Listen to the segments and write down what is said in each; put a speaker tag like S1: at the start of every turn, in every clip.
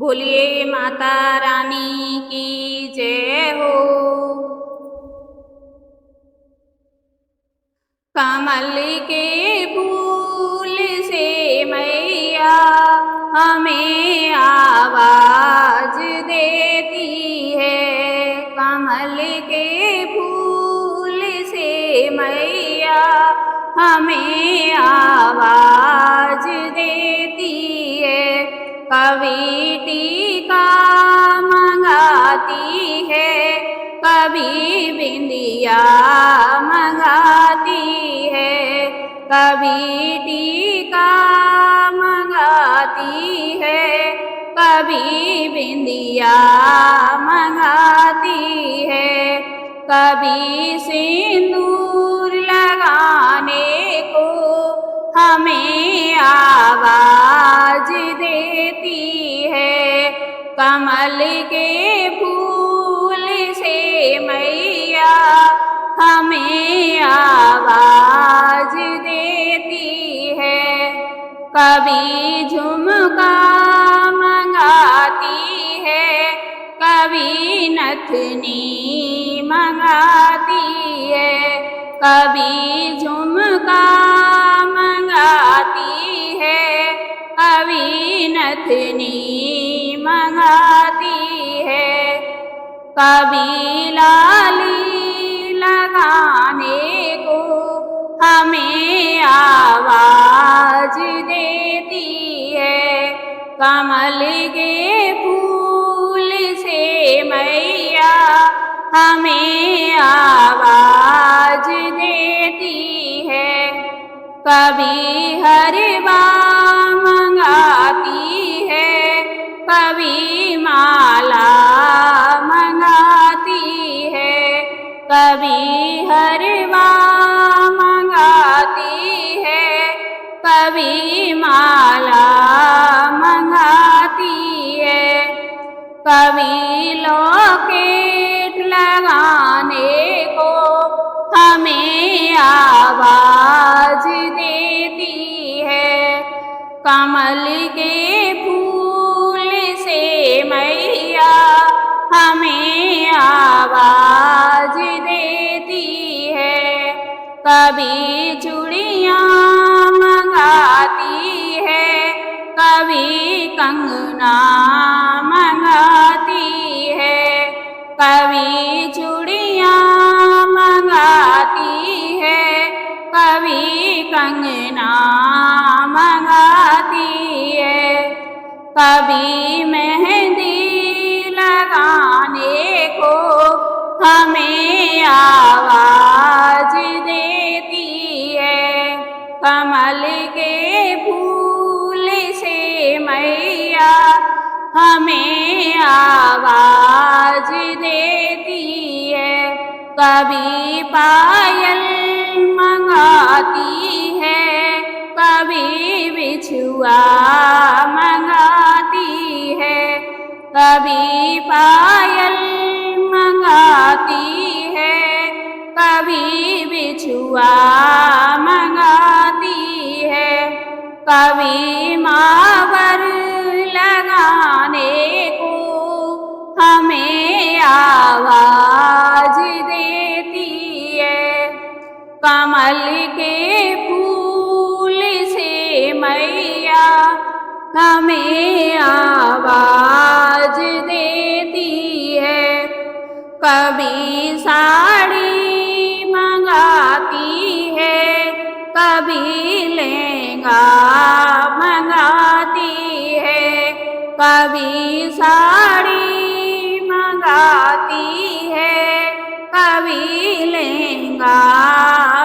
S1: बोलिए माता रानी की जय हो। कमल के फूल से मैया हमें आवाज देती है। कमल के फूल से मैया हमें आवाज देती है। कभी टीका मंगाती है, कभी बिंदिया मंगाती है, कभी टीका मंगाती है, कभी बिंदिया मंगाती है, कभी सिंदूर लगाने को हमें आवाज देती है। कमल के फूल से मैया हमें आवाज देती है। कभी झुमका मंगाती है, कभी नथनी मंगाती है, कभी झुमका मंगाती है, कभी नथनी मंगाती है, कभी लाली लगाने को हमें आवाज देती है। कमल के फूल से मैया हमें आवाज देती है। कभी हरवा मंगाती है, कभी माला मंगाती है, कभी हरवा मंगाती है, कभी माला मंगाती है, कभी लॉकेट लगाने को हमें आवाज देती है। कमल के फूल से मैया हमें आवाज देती है। कभी चूड़ियाँ मंगाती है, कभी कंगना मंगाती है, कभी चूड़ियाँ मंगाती है, कभी कंगना मंगाती है, कभी मेहंदी लगाने को हमें आवाज देती है। कमल के फूल से मैया हमें आवाज देती है। कभी पायल मंगाती है, कभी बिछुआ मंगाती है, कभी पायल मंगाती है, कभी बिछुआ मंगाती है, कभी मावर लगाने को हमें आवाज देती है। कमल के फूल से मैया हमें आवाज देती है। कभी साड़ी मंगाती है, कभी लहंगा मंगाती है, कभी साड़ी मंगाती है, कभी लहंगा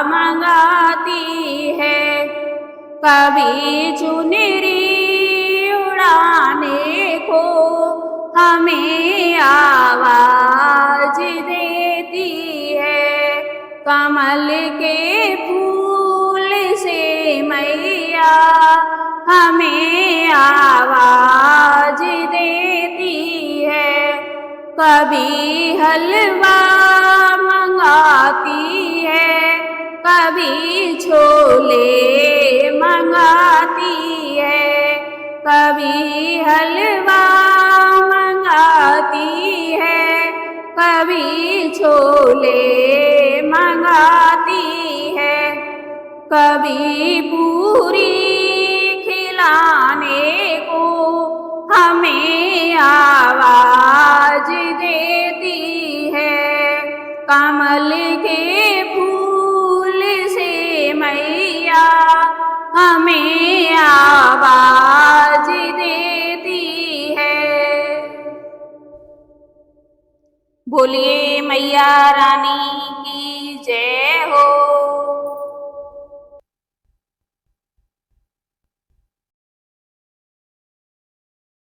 S1: मंगाती है, कभी चुनरी उड़ाने को हमें आवाज देती है। कमल के फूल से मैया हमें आवाज देती है। कभी हलवा मंगाती है, कभी छोले मंगाती है, कभी हलवा मंगाती है, कभी छोले मंगाती है, कभी पूरी खिलाने को हमें आवाज देती है। कमल के फूल से मैया हमें आवाज देती है। बोलिए मैया रानी की जय हो।